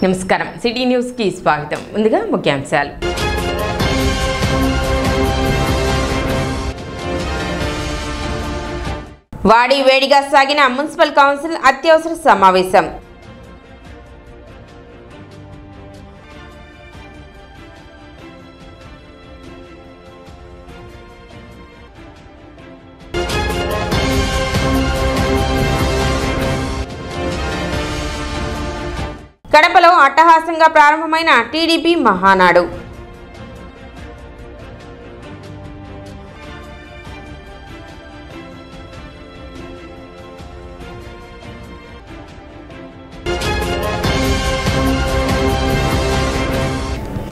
నమస్కారం city news కి స్వాగతం. ముందుగా ముఖ్యాంశాలు. వాడి వేడిగా సాగిన మున్సిపల్ కౌన్సిల్ అత్యవసర సమావేశం. కడపలో అట్టహాసంగా ప్రారంభమైన టీడీపీ మహానాడు.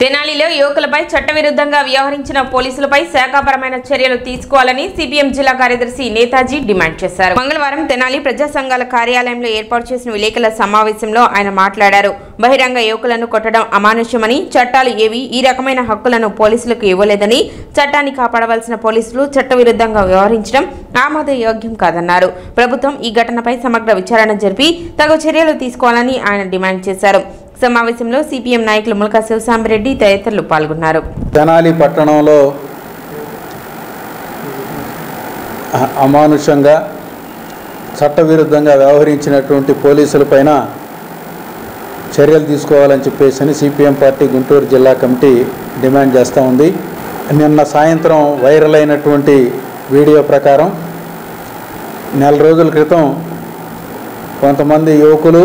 తెనాలిలో యువకులపై చట్టవిరుద్ధంగా వ్యవహరించిన పోలీసులపై శాఖాపరమైన చర్యలు తీసుకోవాలని సిపిఎం జిల్లా కార్యదర్శి నేతాజీ డిమాండ్ చేశారు. మంగళవారం తెనాలి ప్రజా సంఘాల కార్యాలయంలో ఏర్పాటు చేసిన విలేకరుల సమావేశంలో ఆయన మాట్లాడారు. బహిరంగ యువకులను కొట్టడం అమానుష్యమని, చట్టాలు ఏవి ఈ రకమైన హక్కులను పోలీసులకు ఇవ్వలేదని, చట్టాన్ని కాపాడవలసిన పోలీసులు చట్టవిరుద్ధంగా వ్యవహరించడం ఆమోదయోగ్యం కాదన్నారు. ప్రభుత్వం ఈ ఘటనపై సమగ్ర విచారణ జరిపి తగు చర్యలు తీసుకోవాలని ఆయన డిమాండ్ చేశారు. సమావేశంలో సిపిఎం నాయకులు ముల్కా శివసాంబరెడ్డి తదితరులు పాల్గొన్నారు. తెనాలి పట్టణంలో అమానుషంగా చట్టవిరుద్ధంగా వ్యవహరించినటువంటి పోలీసులపైన చర్యలు తీసుకోవాలని చెప్పేసి సిపిఎం పార్టీ గుంటూరు జిల్లా కమిటీ డిమాండ్ చేస్తూ ఉంది. నిన్న సాయంత్రం వైరల్ అయినటువంటి వీడియో ప్రకారం నెల రోజుల క్రితం కొంతమంది యువకులు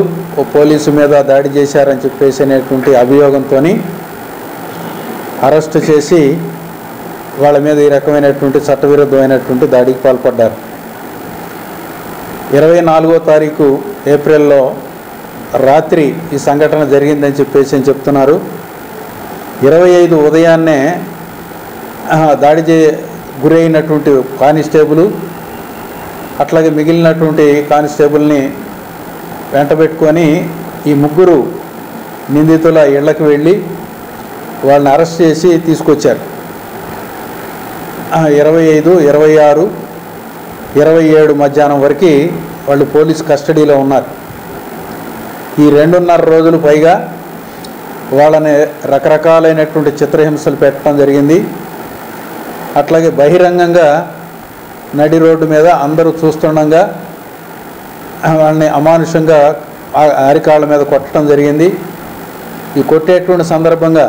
పోలీసు మీద దాడి చేశారని చెప్పేసి అనేటువంటి అభియోగంతో అరెస్టు చేసి వాళ్ళ మీద ఈ రకమైనటువంటి చట్టవిరుద్ధమైనటువంటి దాడికి పాల్పడ్డారు. 24వ తారీఖు ఏప్రిల్లో రాత్రి ఈ సంఘటన జరిగిందని చెప్పేసి చెప్తున్నారు. 25 ఉదయాన్నే గురైనటువంటి కానిస్టేబుల్ అట్లాగే మిగిలినటువంటి కానిస్టేబుల్ని వెంటబెట్టుకొని ఈ ముగ్గురు నిందితుల ఇళ్లకు వెళ్ళి వాళ్ళని అరెస్ట్ చేసి తీసుకొచ్చారు. 25, 26, 27 మధ్యాహ్నం వరకు వాళ్ళు పోలీస్ కస్టడీలో ఉన్నారు. ఈ 2.5 రోజులు పైగా వాళ్ళని రకరకాలైనటువంటి చిత్రహింసలు పెట్టడం జరిగింది. అట్లాగే బహిరంగంగా నడి రోడ్డు మీద అందరూ చూస్తుండగా వాళ్ళని అమానుషంగా అరికాళ్ళ మీద కొట్టడం జరిగింది. ఈ కొట్టేటువంటి సందర్భంగా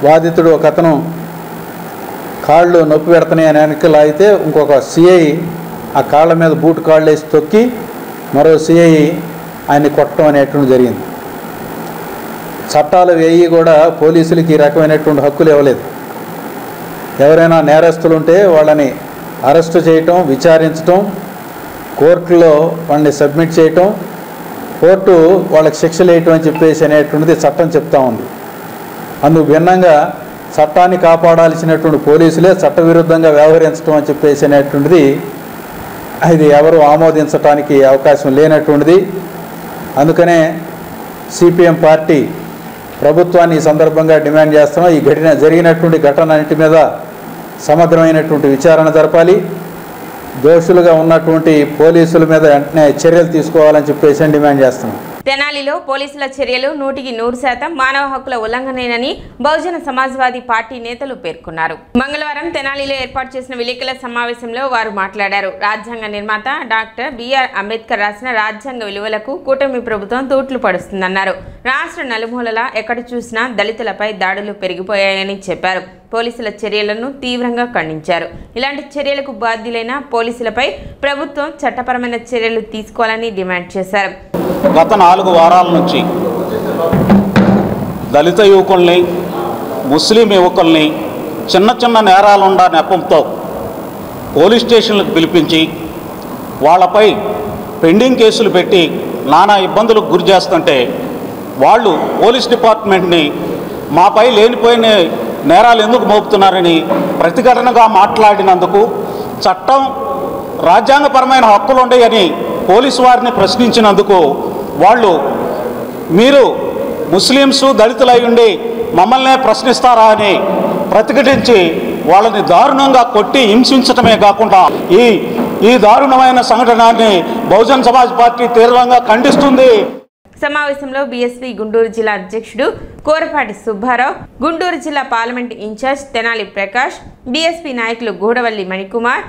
బాధితుడు ఒక అతను కాళ్ళు నొప్పి పెడుతున్నాయి అని వెనక్కి లాగితే ఇంకొక సిఐ ఆ కాళ్ళ మీద బూట్ కాళ్ళు వేసి తొక్కి మరో సిఐ ఆయన్ని కొట్టడం అనేటువంటి జరిగింది. చట్టాలు వేయి కూడా పోలీసులకి ఈ రకమైనటువంటి హక్కులు ఇవ్వలేదు. ఎవరైనా నేరస్తులు ఉంటే వాళ్ళని అరెస్టు చేయటం, విచారించటం, కోర్టులో వాళ్ళని సబ్మిట్ చేయటం, కోర్టు వాళ్ళకి శిక్షలు వేయటం అని చెప్పేసి అనేటువంటిది చట్టం చెప్తా ఉంది. అందుకు భిన్నంగా చట్టాన్ని కాపాడాల్సినటువంటి పోలీసులే చట్టవిరుద్ధంగా వ్యవహరించడం అని చెప్పేసి అనేటువంటిది ఇది ఎవరు ఆమోదించడానికి అవకాశం లేనటువంటిది. అందుకనే సిపిఎం పార్టీ ప్రభుత్వాన్ని ఈ సందర్భంగా డిమాండ్ చేస్తున్నాం. ఈ జరిగినటువంటి ఘటనన్నింటి మీద సమగ్రమైనటువంటి విచారణ జరపాలి. దోషులుగా ఉన్నటువంటి పోలీసుల మీద వెంటనే చర్యలు తీసుకోవాలని చెప్పేసి డిమాండ్ చేస్తున్నాం. తెనాలిలో పోలీసుల చర్యలు 100% మానవ హక్కుల ఉల్లంఘనేనని బహుజన సమాజ్వాదీ పార్టీ నేతలు పేర్కొన్నారు. మంగళవారం తెనాలిలో ఏర్పాటు చేసిన విలేకరుల సమావేశంలో వారు మాట్లాడారు. రాజ్యాంగ నిర్మాత డాక్టర్ బిఆర్ అంబేద్కర్ రాసిన రాజ్యాంగ విలువలకు కూటమి ప్రభుత్వం తూట్లు పడుస్తుందన్నారు. రాష్ట్ర నలుమూలలా ఎక్కడ చూసినా దళితులపై దాడులు పెరిగిపోయాయని చెప్పారు. పోలీసుల చర్యలను తీవ్రంగా ఖండించారు. ఇలాంటి చర్యలకు బాధ్యులైన పోలీసులపై ప్రభుత్వం చట్టపరమైన చర్యలు తీసుకోవాలని డిమాండ్ చేశారు. గత 4 వారాల నుంచి దళిత యువకుల్ని, ముస్లిం యువకుల్ని చిన్న చిన్న నేరాలుండ నెపంతో పోలీస్ స్టేషన్లకు పిలిపించి వాళ్ళపై పెండింగ్ కేసులు పెట్టి నానా ఇబ్బందులకు గురి చేస్తుంటే వాళ్ళు పోలీస్ డిపార్ట్మెంట్ని మాపై లేనిపోయిన నేరాలు ఎందుకు మోపుతున్నారని ప్రతిఘటనగా మాట్లాడినందుకు చట్టం రాజ్యాంగపరమైన హక్కులు ఉన్నాయని పోలీసు వారిని ప్రశ్నించినందుకు వాళ్ళు మీరు ముస్లిమ్స్ దళితులై ఉండి మమ్మల్నే ప్రశ్నిస్తారా అని ప్రతిఘటించి వాళ్ళని దారుణంగా కొట్టి హింసించడమే కాకుండా ఈ దారుణమైన సంఘటనని బహుజన్ సమాజ్ పార్టీ తీవ్రంగా ఖండిస్తుంది. సమావేశంలో బీఎస్పీ గుంటూరు జిల్లా అధ్యక్షుడు కోరపాటి సుబ్బారావు, గుంటూరు జిల్లా parliament in charge Tenali Prakash, BSP నాయకులు గూడవల్లి మణికుమార్,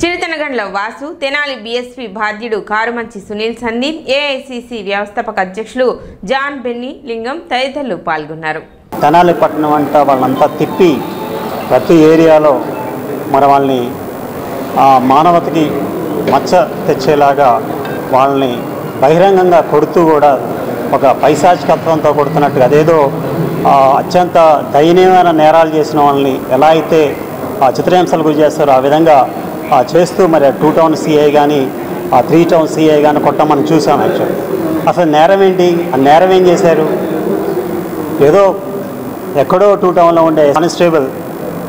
చిరుతనగండ్ల వాసు, తెనాలి బీఎస్పీ బాధ్యుడు కారుమంచి సునీల్ సందీప్, ఏఐసిసి వ్యవస్థాపక అధ్యక్షులు జాన్ బెన్నీ లింగం తదితరులు పాల్గొన్నారు. తెనాలి పట్టణం అంతా వాళ్ళంతా తిప్పి ప్రతి ఏరియాలో మరి వాళ్ళని మానవతకి మచ్చ తెచ్చేలాగా వాళ్ళని బహిరంగంగా కొడుతూ కూడా ఒక పైశాచికత్వంతో కొడుతున్నట్టుగా అదేదో అత్యంత దయనీయమైన నేరాలు చేసిన వాళ్ళని ఎలా అయితే చిత్రహింసలు గురి చేస్తారో ఆ విధంగా చేస్తూ మరి 2 టౌన్ సిఐ కానీ 3 టౌన్ సిఐ కానీ కొట్టమని చూసాం. యాక్చువల్ అసలు నేరం ఏంటి? ఆ నేరం ఏం చేశారు? ఏదో ఎక్కడో 2 టౌన్లో ఉండే కానిస్టేబుల్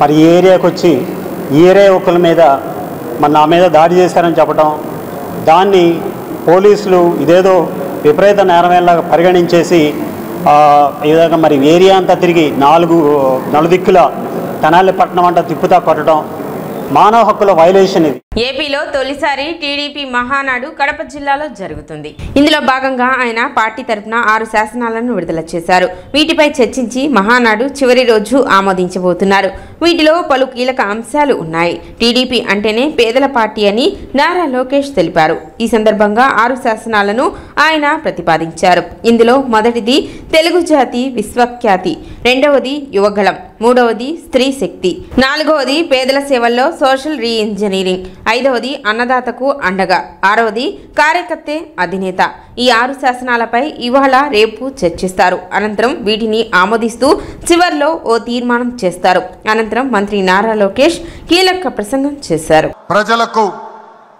మరి ఈ ఏరియాకి వచ్చి ఈ ఏరియా ఒకరి మీద మరి నా మీద దాడి చేశారని చెప్పడం, దాన్ని పోలీసులు ఇదేదో విపరీత నేరమేలాగా పరిగణించేసి ఈ విధంగా మరి ఏరియా అంతా తిరిగి నలుదిక్కుల తెనాలి పట్టణం అంతా తిప్పుతా కొట్టడం మానవ హక్కుల వైలేషన్ ఇది. ఏపీలో తొలిసారి టీడీపీ మహానాడు కడప జిల్లాలో జరుగుతుంది. ఇందులో భాగంగా ఆయన పార్టీ తరఫున 6 శాసనాలను విడుదల చేశారు. వీటిపై చర్చించి మహానాడు చివరి రోజు ఆమోదించబోతున్నారు. వీటిలో పలు కీలక అంశాలు ఉన్నాయి. టీడీపీ అంటేనే పేదల పార్టీ అని నారా లోకేష్ తెలిపారు. ఈ సందర్భంగా 6 శాసనాలను ఆయన ప్రతిపాదించారు. ఇందులో మొదటిది తెలుగు జాతి విశ్వఖ్యాతి, రెండవది యువగళం, మూడవది స్త్రీ శక్తి, నాలుగవది పేదల సేవల్లో సోషల్ రీఇంజనీరింగ్, ఐదవది అన్నదాతకు అండగా, ఆరవది కార్యకర్తే అధినేత. ఈ 6 శాసనాలపై ఇవాళ రేపు చర్చిస్తారు. అనంతరం వీటిని ఆమోదిస్తూ చివర్లో ఓ తీర్మానం చేస్తారు. అనంతరం మంత్రి నారా లోకేష్ కీలక ప్రసంగం చేశారు. ప్రజలకు,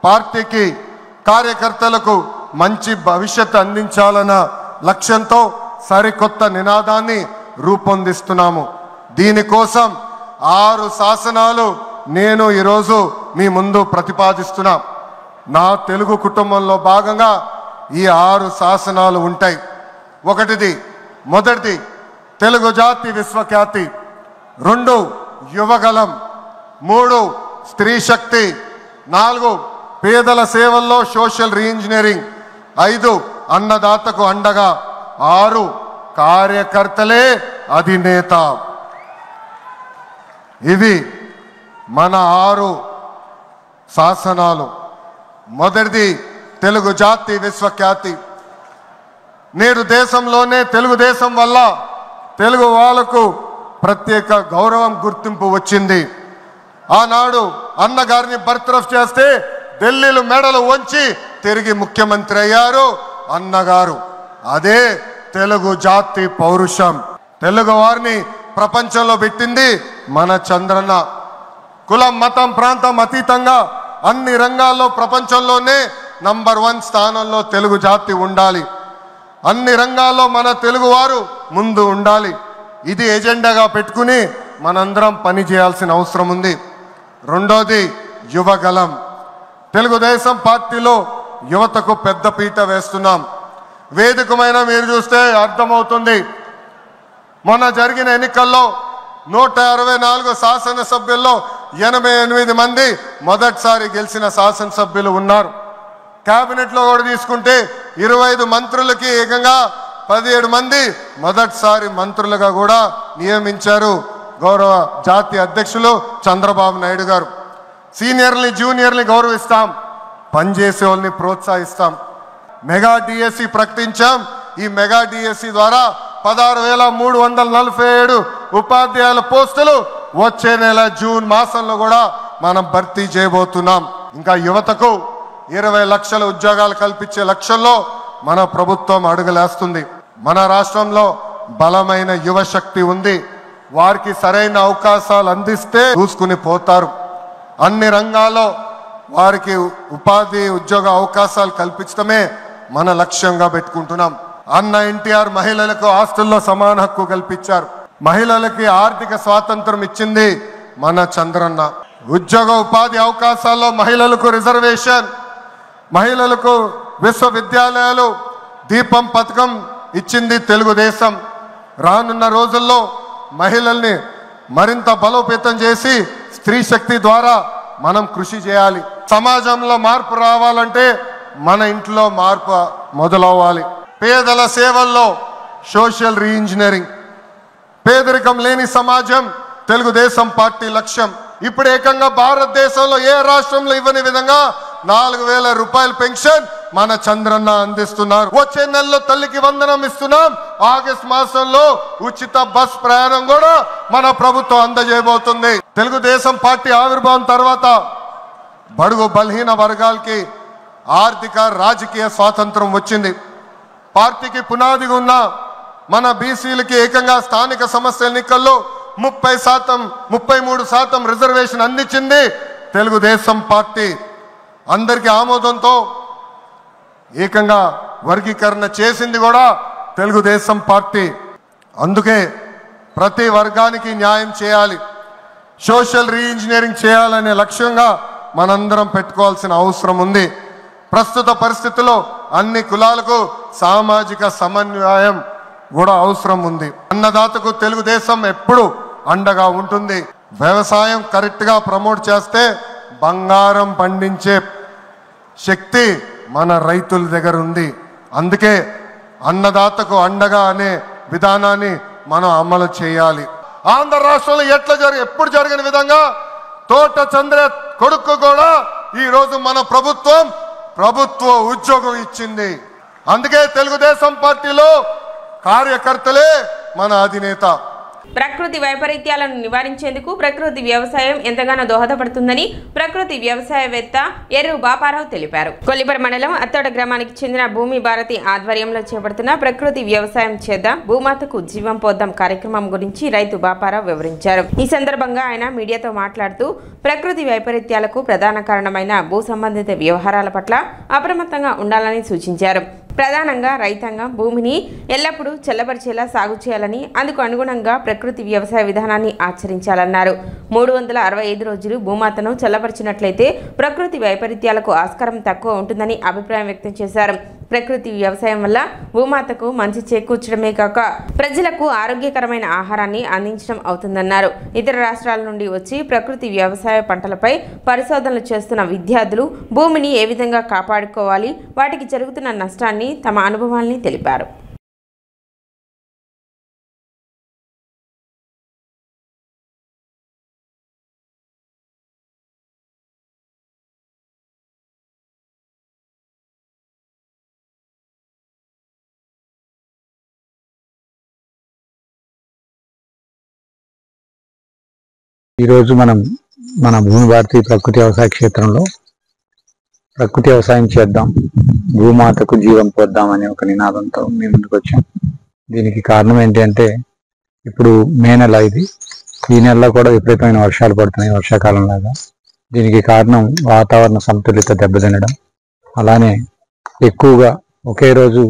పార్టీకి, కార్యకర్తలకు మంచి భవిష్యత్తు అందించాలన్న లక్ష్యంతో సరికొత్త నినాదాన్ని రూపొందిస్తున్నాము. దీనికోసం 6 శాసనాలు నేను ఈరోజు మీ ముందు ప్రతిపాదిస్తున్నా. నా తెలుగు కుటుంబంలో భాగంగా ఈ 6 శాసనాలు ఉంటాయి. మొదటిది తెలుగు జాతి విశ్వఖ్యాతి, 2 యువగలం, 3 స్త్రీ శక్తి, 4 పేదల సేవల్లో సోషల్ రీఇంజనీరింగ్, 5 అన్నదాతకు అండగా, 6 కార్యకర్తలే అధినేత. ఇవి మన 6 శాసనాలు. మొదటిది తెలుగు జాతి విశ్వఖ్యాతి. నేడు దేశంలోనే తెలుగుదేశం వల్ల తెలుగు వాళ్ళకు ప్రత్యేక గౌరవం, గుర్తింపు వచ్చింది. ఆనాడు అన్నగారిని బర్తరఫ్ చేస్తే ఢిల్లీలో మెడలు వంచి తిరిగి ముఖ్యమంత్రి అయ్యారు అన్నగారు. అదే తెలుగు జాతి పౌరుషం. తెలుగు వారిని ప్రపంచంలో పెట్టింది మన చంద్రన్న. కులం, మతం, ప్రాంతం అతీతంగా అన్ని రంగాల్లో ప్రపంచంలోనే నంబర్ 1 స్థానంలో తెలుగు జాతి ఉండాలి. అన్ని రంగాల్లో మన తెలుగు వారు ముందు ఉండాలి. ఇది ఎజెండాగా పెట్టుకుని మనందరం పని చేయాల్సిన అవసరం ఉంది. రెండోది యువగలం. తెలుగుదేశం పార్టీలో యువతకు పెద్ద పీట వేస్తున్నాం. వేదికమైన మీరు చూస్తే అర్థమవుతుంది. మొన్న జరిగిన ఎన్నికల్లో 164 శాసనసభ్యుల్లో 88 మంది మొదటిసారి గెలిచిన శాసనసభ్యులు ఉన్నారు. క్యాబినెట్లో కూడా తీసుకుంటే 25 మంత్రులకి ఏకంగా 17 మంది మొదటిసారి మంత్రులుగా కూడా నియమించారు గౌరవ జాతీయ అధ్యక్షులు చంద్రబాబు నాయుడు గారు. సీనియర్ని, జూనియర్ని గౌరవిస్తాం, పనిచేసే వాళ్ళని ప్రోత్సహిస్తాం. Mega DSC ప్రకటించాం. ఈ మెగా డిఎస్సి ద్వారా 16,347 ఉపాధ్యాయుల పోస్టులు వచ్చే నెల జూన్ మాసంలో కూడా మనం భర్తీ చేయబోతున్నాం. ఇంకా యువతకు 20 లక్షల ఉద్యోగాలు కల్పించే లక్ష్యంలో మన ప్రభుత్వం అడుగులేస్తుంది. మన రాష్ట్రంలో బలమైన యువ శక్తి ఉంది. వారికి సరైన అవకాశాలు అందిస్తే చూసుకుని పోతారు. అన్ని రంగాల్లో వారికి ఉపాధి, ఉద్యోగ అవకాశాలు కల్పించడమే మన లక్ష్యంగా పెట్టుకుంటున్నాం. అన్న ఎన్టీఆర్ మహిళలకు ఆస్తుల్లో సమాన హక్కు కల్పించారు. మహిళలకి ఆర్థిక స్వాతంత్రం ఇచ్చింది మన చంద్రన్న. ఉద్యోగ ఉపాధి అవకాశాల్లో మహిళలకు రిజర్వేషన్, మహిళలకు విశ్వవిద్యాలయాలు, దీపం పథకం ఇచ్చింది తెలుగుదేశం. రానున్న రోజుల్లో మహిళల్ని మరింత బలోపేతం చేసి స్త్రీ శక్తి ద్వారా మనం కృషి చేయాలి. సమాజంలో మార్పు రావాలంటే మన ఇంట్లో మార్పు మొదలవ్వాలి. పేదల సేవల్లో సోషల్ రీఇంజనీరింగ్. పేదరికం లేని సమాజం తెలుగుదేశం పార్టీ లక్ష్యం. ఇప్పుడు ఏకంగా భారతదేశంలో ఏ రాష్ట్రంలో ఇవ్వని విధంగా 4,000 రూపాయల పెన్షన్ మన చంద్రన్న అందిస్తున్నారు. వచ్చే నెలలో తల్లికి వందనం ఇస్తున్నాం. ఆగస్టు మాసంలో ఉచిత బస్ ప్రయాణం కూడా మన ప్రభుత్వం అందజేయబోతుంది. తెలుగుదేశం పార్టీ ఆవిర్భావం తర్వాత బడుగు బలహీన వర్గాలకి ఆర్థిక రాజకీయ స్వాతంత్రం వచ్చింది. పార్టీకి పునాదిగా ఉన్న మన బీసీలకి ఏకంగా స్థానిక సంస్థల ఎన్నికల్లో 33% రిజర్వేషన్ అందించింది తెలుగుదేశం పార్టీ. అందరికీ ఆమోదంతో ఏకంగా వర్గీకరణ చేసింది కూడా తెలుగుదేశం పార్టీ. అందుకే ప్రతి వర్గానికి న్యాయం చేయాలి, సోషల్ రీఇంజనీరింగ్ చేయాలనే లక్ష్యంగా మనందరం పెట్టుకోవాల్సిన అవసరం ఉంది. ప్రస్తుత పరిస్థితుల్లో అన్ని కులాలకు సామాజిక సమన్వయం కూడా అవసరం ఉంది. అన్నదాతకు తెలుగుదేశం ఎప్పుడు అండగా ఉంటుంది. వ్యవసాయం కరెక్ట్గా ప్రమోట్ చేస్తే బంగారం పండించే శక్తి మన రైతుల దగ్గర ఉంది. అందుకే అన్నదాతకు అండగా అనే విధానాన్ని మనం అమలు చేయాలి. ఆంధ్ర రాష్ట్రంలో ఎప్పుడు జరిగిన విధంగా తోట చంద్ర కొడుకు కూడా ఈరోజు మన ప్రభుత్వ ఉద్యోగం ఇచ్చింది. అందుకే తెలుగుదేశం పార్టీలో కార్యకర్తలే మన అధినేత. ప్రకృతి వైపరీత్యాలను నివారించేందుకు ప్రకృతి వ్యవసాయం ఎంతగానో దోహదపడుతుందని ప్రకృతి వ్యవసాయవేత్త ఎర్రు బాపారావు తెలిపారు. కొల్లిపర మండలం అత్తోడ గ్రామానికి చెందిన భూమి భారతి ఆధ్వర్యంలో చేపడుతున్న ప్రకృతి వ్యవసాయం చేద్దాం భూమాతకు జీవం పోద్దాం కార్యక్రమం గురించి రైతు బాపారావు వివరించారు. ఈ సందర్భంగా ఆయన మీడియాతో మాట్లాడుతూ ప్రకృతి వైపరీత్యాలకు ప్రధాన కారణమైన భూ సంబంధిత వ్యవహారాల పట్ల అప్రమత్తంగా ఉండాలని సూచించారు. ప్రధానంగా రైతాంగం భూమిని ఎల్లప్పుడూ చల్లబరిచేలా సాగు చేయాలని, అందుకు అనుగుణంగా ప్రకృతి వ్యవసాయ విధానాన్ని ఆచరించాలన్నారు. 365 రోజులు భూమాతను చల్లబరిచినట్లయితే ప్రకృతి వైపరీత్యాలకు ఆస్కారం తక్కువ ఉంటుందని అభిప్రాయం వ్యక్తం చేశారు. ప్రకృతి వ్యవసాయం వల్ల భూమాతకు మంచి చేకూర్చడమే కాక ప్రజలకు ఆరోగ్యకరమైన ఆహారాన్ని అందించడం అవుతుందన్నారు. ఇతర రాష్ట్రాల నుండి వచ్చి ప్రకృతి వ్యవసాయ పంటలపై పరిశోధనలు చేస్తున్న విద్యార్థులు భూమిని ఏ విధంగా కాపాడుకోవాలి, వాటికి జరుగుతున్న నష్టాన్ని తమ అనుభవాల్ని తెలిపారు. ఈరోజు మనం మన భూమి భారతి ప్రకృతి వ్యవసాయ క్షేత్రంలో ప్రకృతి వ్యవసాయం చేద్దాం, భూమాతకు జీవం పోద్దాం అనే ఒక నినాదంతో మేము ముందుకు వచ్చాం. దీనికి కారణం ఏంటి అంటే ఇప్పుడు మే నెల, ఈ నెలలో కూడా విపరీతమైన వర్షాలు పడుతున్నాయి, వర్షాకాలం లాగా. దీనికి కారణం వాతావరణ సమతుల్యత దెబ్బతినడం, అలానే ఎక్కువగా ఒకే రోజు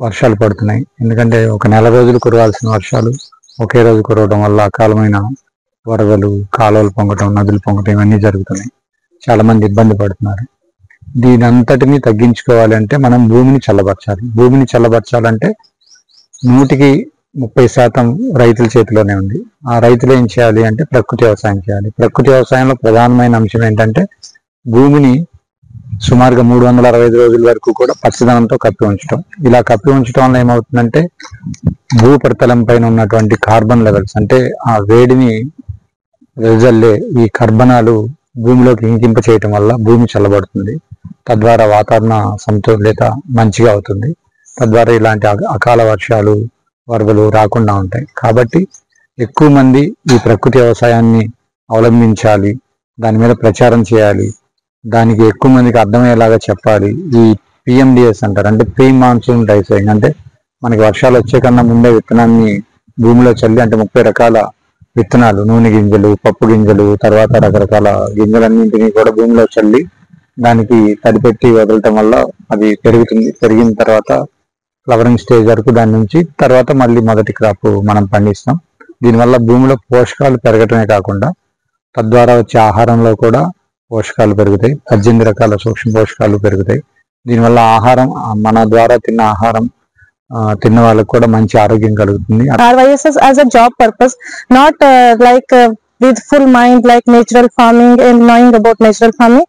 వర్షాలు పడుతున్నాయి. ఎందుకంటే ఒక నెల రోజులు కురవాల్సిన వర్షాలు ఒకే రోజు కురవడం వల్ల అకాలమైన వరదలు, కాలువలు పొంగటం, నదులు పొంగటం ఇవన్నీ జరుగుతున్నాయి. చాలా మంది ఇబ్బంది పడుతున్నారు. దీని అంతటిని తగ్గించుకోవాలంటే మనం భూమిని చల్లబరచాలి. భూమిని చల్లబరచాలంటే 130% రైతుల చేతిలోనే ఉంది. ఆ రైతులు ఏం చేయాలి అంటే ప్రకృతి వ్యవసాయం చేయాలి. ప్రకృతి వ్యవసాయంలో ప్రధానమైన అంశం ఏంటంటే భూమిని సుమారుగా 365 రోజుల వరకు కూడా పచ్చదనంతో కప్పి ఉంచడం. ఇలా కప్పి ఉంచడం వల్ల ఏమవుతుందంటే భూపరితలం పైన ఉన్నటువంటి కార్బన్ లెవెల్స్, అంటే ఆ వేడిని వెదజల్లే ఈ కర్బనాలు భూమిలోకి ఇంకింప చేయటం వల్ల భూమి చల్లబడుతుంది. తద్వారా వాతావరణ సమతుల్యత మంచిగా అవుతుంది. తద్వారా ఇలాంటి అకాల వర్షాలు, వరదలు రాకుండా ఉంటాయి. కాబట్టి ఎక్కువ మంది ఈ ప్రకృతి వ్యవసాయాన్ని అవలంబించాలి, దాని మీద ప్రచారం చేయాలి, దానికి ఎక్కువ మందికి అర్థమయ్యేలాగా చెప్పాలి. ఈ PMDS అంటారు, అంటే ప్రీ మాన్సూన్ డ్రైసింగ్, అంటే మనకి వర్షాలు వచ్చే కన్నా ముందే విత్తనాన్ని భూమిలో చల్లి, అంటే 30 రకాల విత్తనాలు, నూనె గింజలు, పప్పు గింజలు, తర్వాత రకరకాల గింజలన్నింటినీ కూడా భూమిలో చల్లి దానికి తడిపెట్టి వదలటం వల్ల అది పెరుగుతుంది. పెరిగిన తర్వాత ఫ్లవరింగ్ స్టేజ్ వరకు దాని నుంచి తర్వాత మళ్ళీ మొదటి క్రాప్ మనం పండిస్తాం. దీనివల్ల భూమిలో పోషకాలు పెరగటమే కాకుండా తద్వారా వచ్చే ఆహారంలో కూడా పోషకాలు పెరుగుతాయి. 18 రకాల సూక్ష్మ పోషకాలు పెరుగుతాయి. దీనివల్ల ఆహారం, మన ద్వారా తిన్న ఆహారం తిన్న వాళ్ళకి కూడా మంచి ఆరోగ్యం కలుగుతుంది. RYSS as a job purpose, not with full mind like natural farming and knowing about natural farming.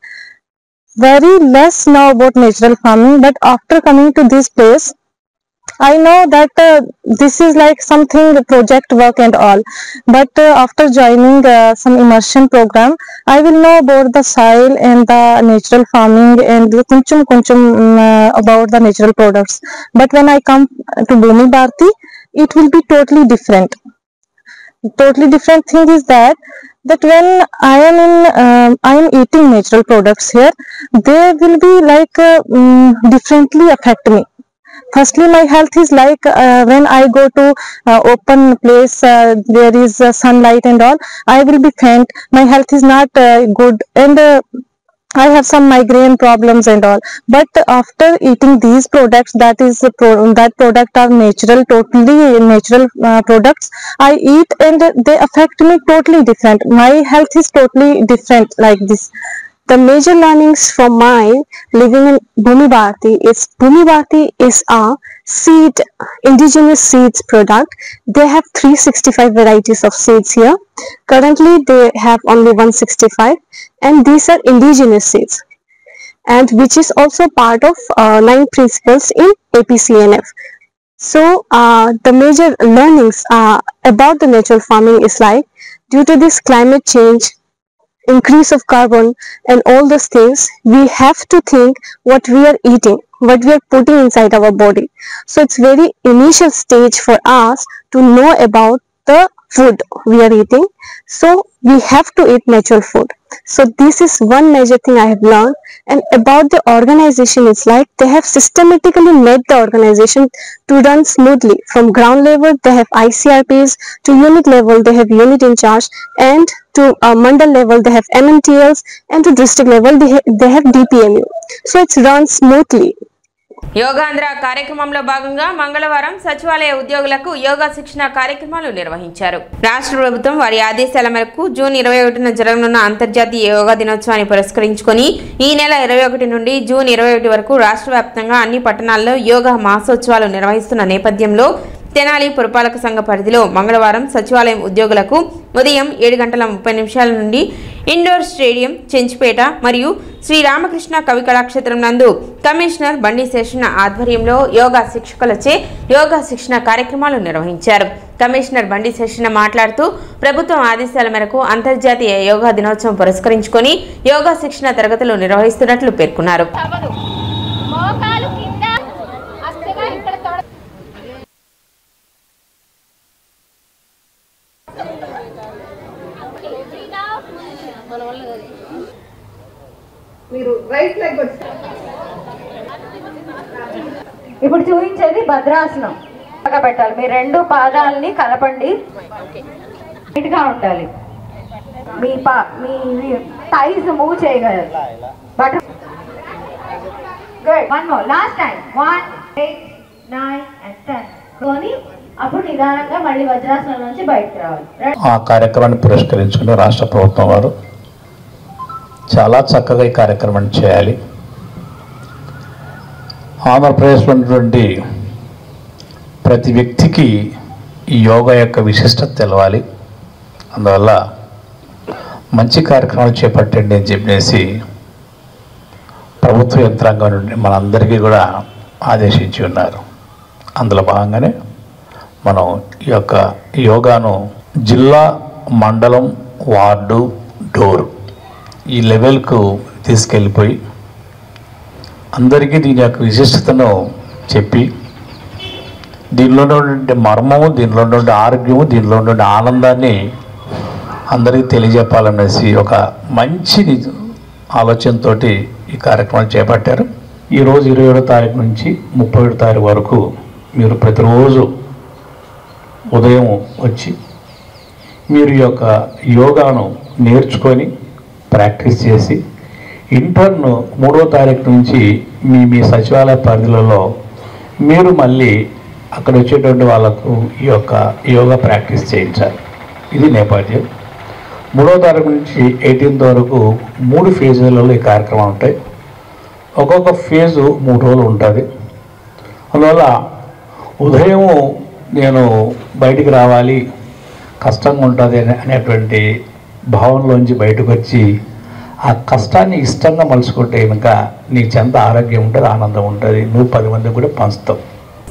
Very less know about natural farming, but after coming to this place I know that this is like something project work and all, but after joining some immersion program, I will know about the soil and the natural farming and kunchum about the natural products. But when I come to Bhumi Bharti, it will be totally different. Totally different thing is that when I am eating natural products here, they will be like differently affect me. Firstly, my health is like when I go to open place, there is sunlight and all, I will be faint. My health is not good, and I have some migraine problems and all. But after eating these products, that product are natural, totally natural products, I eat and they affect me totally different. My health is totally different like this. The major learnings from my living in Bhumi Bharti is a seed, indigenous seeds product. They have 365 varieties of seeds here. Currently they have only 165, and these are indigenous seeds, and which is also part of 9 principles in APCNF. So the major learnings about the natural farming is like, due to this climate change, increase of carbon and all those things, we have to think what we are eating, what we are putting inside our body. So it's very initial stage for us to know about the food we are eating. So we have to eat natural food. So this is one major thing I have learned. And about the organization, it's like they have systematically made the organization to run smoothly. From ground level, they have ICRPs, to unit level, they have unit in charge, and to mandal level, they have MMTLs, and to district level, they have DPMU. So it's run smoothly. Yogandhra కార్యక్రమంలో భాగంగా మంగళవారం సచివాలయ ఉద్యోగులకు యోగా శిక్షణ కార్యక్రమాలు నిర్వహించారు. రాష్ట్ర ప్రభుత్వం వారి ఆదేశాల మేరకు జూన్ 21న జరగనున్న అంతర్జాతీయ యోగా దినోత్సవాన్ని పురస్కరించుకొని ఈ నెల 21 నుండి జూన్ 21 వరకు రాష్ట్ర వ్యాప్తంగా అన్ని పట్టణాల్లో యోగా మాసోత్సవాలు నిర్వహిస్తున్న నేపథ్యంలో తెనాలి పురపాలక సంఘ పరిధిలో మంగళవారం సచివాలయం ఉద్యోగులకు ఉదయం 7:30 నుండి ఇండోర్ స్టేడియం చెంచుపేట మరియు శ్రీ రామకృష్ణ కవి కళాక్షేత్రం నందు కమిషనర్ బండి శేషన్న ఆధ్వర్యంలో యోగా శిక్షకులచే యోగా శిక్షణ కార్యక్రమాలు నిర్వహించారు. కమిషనర్ బండి శేషన్న మాట్లాడుతూ ప్రభుత్వం ఆదేశాల మేరకు అంతర్జాతీయ యోగా దినోత్సవం పురస్కరించుకొని యోగా శిక్షణ తరగతులు నిర్వహిస్తున్నట్లు పేర్కొన్నారు. ఇప్పుడు చూపించేది భద్రాసనం పెట్టాలి. మీ 2 పాదాలని కలపండి, నీట్గా ఉండాలి. మీ థైస్ మూవ్ చేయగలరు. But good. 1 more last time 1 8 9 and 10 కొని అప్పుడు నిదానంగా మళ్ళీ వజ్రాసనం నుంచి బయటకు రావాలి. ఆ కార్యక్రమాన్ని పురస్కరించుకుని రాష్ట్ర ప్రభుత్వం వారు చాలా చక్కగా ఈ కార్యక్రమాన్ని చేయాలి. ఆంధ్రప్రదేశ్లో ఉన్నటువంటి ప్రతి వ్యక్తికి ఈ యోగా యొక్క విశిష్టత తెలవాలి. అందువల్ల మంచి కార్యక్రమాలు చేపట్టండి అని చెప్పేసి ప్రభుత్వ యంత్రాంగం నుండి మనందరికీ కూడా ఆదేశించి ఉన్నారు. అందులో భాగంగానే మనం ఈ యొక్క యోగాను జిల్లా, మండలం, వార్డు, డోర్ ఈ లెవెల్కు తీసుకెళ్ళిపోయి అందరికీ దీని యొక్క విశిష్టతను చెప్పి దీనిలో ఉన్నటువంటి మర్మము, దీనిలో ఉన్నటువంటి ఆరోగ్యము, దీనిలో ఉన్నటువంటి ఆనందాన్ని అందరికీ తెలియజెప్పాలనేసి ఒక మంచి ఆలోచనతో ఈ కార్యక్రమాలు చేపట్టారు. ఈరోజు 27వ తారీఖు నుంచి 31వ తారీఖు వరకు మీరు ప్రతిరోజు ఉదయం వచ్చి మీరు ఈ యొక్క యోగాను నేర్చుకొని ప్రాక్టీస్ చేసి ఇంటర్ను 3వ తారీఖు నుంచి మీ సచివాలయ పరిధిలో మీరు మళ్ళీ అక్కడ వచ్చేటువంటి వాళ్ళకు ఈ యొక్క యోగా ప్రాక్టీస్ చేయించాలి. ఇది నేపథ్యం. 3వ తారీఖు నుంచి 18th వరకు 3 ఫేజులలో ఈ కార్యక్రమాలు ఉంటాయి. ఒక్కొక్క ఫేజు 3 రోజులు ఉంటుంది. అందువల్ల ఉదయం నేను బయటికి రావాలి, కష్టంగా ఉంటుంది అనేటువంటి భావనలోంచి బయటకు వచ్చి ఆ కష్టాన్ని ఇష్టంగా మలుచుకుంటే కనుక నీకు ఎంత ఆరోగ్యం ఉంటుంది, ఆనందం ఉంటుంది, నువ్వు 10 మందికి కూడా పంచుతావు.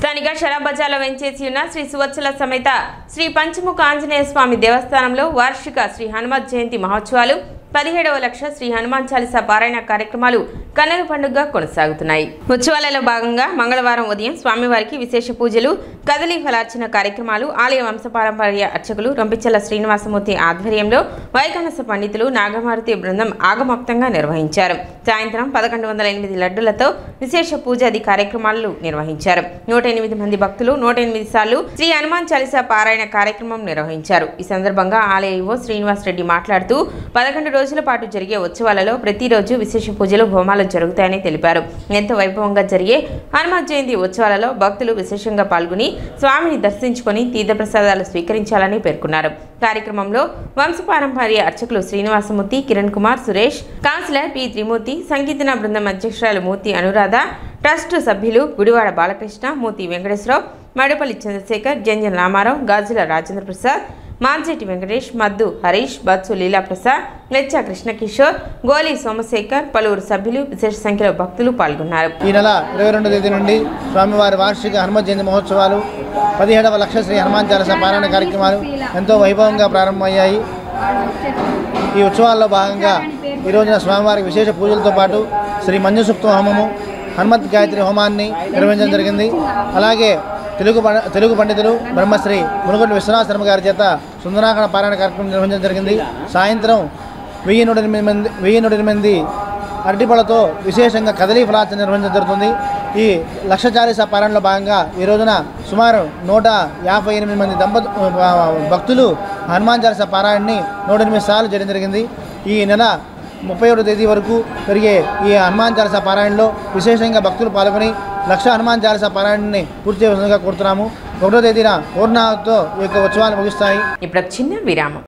స్థానిక షరాబజార్లో వెంచేసి ఉన్న శ్రీ సువత్సల సమేత శ్రీ పంచముఖ ఆంజనేయ స్వామి దేవస్థానంలో వార్షిక శ్రీ హనుమత్ జయంతి మహోత్సవాలు 17వ లక్ష శ్రీ హనుమాన్ చాలీసా పారాయణ కార్యక్రమాలు కన్నుల పండుగగా కొనసాగుతున్నాయి. ఉత్సవాలలో భాగంగా మంగళవారం ఉదయం స్వామివారికి విశేష పూజలు, కదలి ఫలార్చన కార్యక్రమాలు ఆలయ వంశపారంపర్య అర్చకులు రంపిచెల్ల శ్రీనివాసమూర్తి ఆధ్వర్యంలో వైకనస పండితులు నాగమారుతి బృందం ఆగమోక్తంగా నిర్వహించారు. సాయంత్రం 1108 లడ్డులతో విశేష పూజాది కార్యక్రమాలు నిర్వహించారు. 108 మంది భక్తులు 108 సార్లు శ్రీ హనుమాన్ చాలీసా పారాయణ కార్యక్రమం నిర్వహించారు. ఈ సందర్భంగా ఆలయ ఈవో శ్రీనివాస్ రెడ్డి మాట్లాడుతూ 11 రోజుల పాటు జరిగే ఉత్సవాలలో ప్రతిరోజు విశేష పూజలు, హోమాలు జరుగుతాయని తెలిపారు. ఎంతో వైభవంగా జరిగే హనుమత్ జయంతి ఉత్సవాలలో భక్తులు విశేషంగా పాల్గొని స్వామిని దర్శించుకొని తీర్థప్రసాదాలు స్వీకరించాలని పేర్కొన్నారు. కార్యక్రమంలో వంశపారంపర్య అర్చకులు శ్రీనివాసమూర్తి, కిరణ్ కుమార్, సురేష్, కౌన్సిలర్ పి త్రిమూర్తి, సంకీర్తన బృందం అధ్యక్షురాలు మూర్తి అనురాధ, ట్రస్ట్ సభ్యులు గుడివాడ బాలకృష్ణ, మూర్తి వెంకటేశ్వరరావు, మడపల్లి చంద్రశేఖర్, జంజన్ రామారావు, గాజుల రాజేంద్ర ప్రసాద్, మాంజేటి వెంకటేష్, మద్దు హరీష్, బత్సు లీలాప్రసాద్, లెచ్చ కృష్ణకిషోర్, గోలి సోమశేఖర్, పలువురు సభ్యులు విశేష సంఖ్యలో భక్తులు పాల్గొన్నారు. ఈ నెల 22వ తేదీ నుండి స్వామివారి వార్షిక హనుమత్ జయంతి మహోత్సవాలు 17వ లక్ష శ్రీ హనుమాన్ చాలీసా పారాయణ కార్యక్రమాలు ఎంతో వైభవంగా ప్రారంభమయ్యాయి. ఈ ఉత్సవాల్లో భాగంగా ఈ రోజున స్వామివారికి విశేష పూజలతో పాటు శ్రీ మంజుసూక్త హోమము, హనుమత్ గాయత్రి హోమాన్ని నిర్వహించడం జరిగింది. అలాగే తెలుగు పండితులు బ్రహ్మశ్రీ మునుగొండ విశ్వనాథ శర్మ గారి చేత సుందరాకరణ పారాయణ కార్యక్రమం నిర్వహించడం జరిగింది. సాయంత్రం 1108 అరటిపళ్ళతో విశేషంగా కదలీ ఫలార్చన నిర్వహించడం జరుగుతుంది. ఈ లక్ష చాలీసా పారాయణలో భాగంగా ఈ రోజున సుమారు 158 మంది భక్తులు హనుమాన్ చాలీసా పారాయణని 108 సార్లు చేయడం జరిగింది. ఈ నెల 31వ తేదీ వరకు జరిగే ఈ హనుమాన్ చాలీసా పారాయణలో విశేషంగా భక్తులు పాల్గొని లక్ష హనుమాన్ చాలీసా పారాయణని పూర్తి చేయవలసిందిగా కోరుతున్నాము. 1వ తేదీన పూర్ణాహుతితో ఈ యొక్క ఉత్సవాలు ముగిస్తాయి. ఇప్పుడు చిన్న విరామం.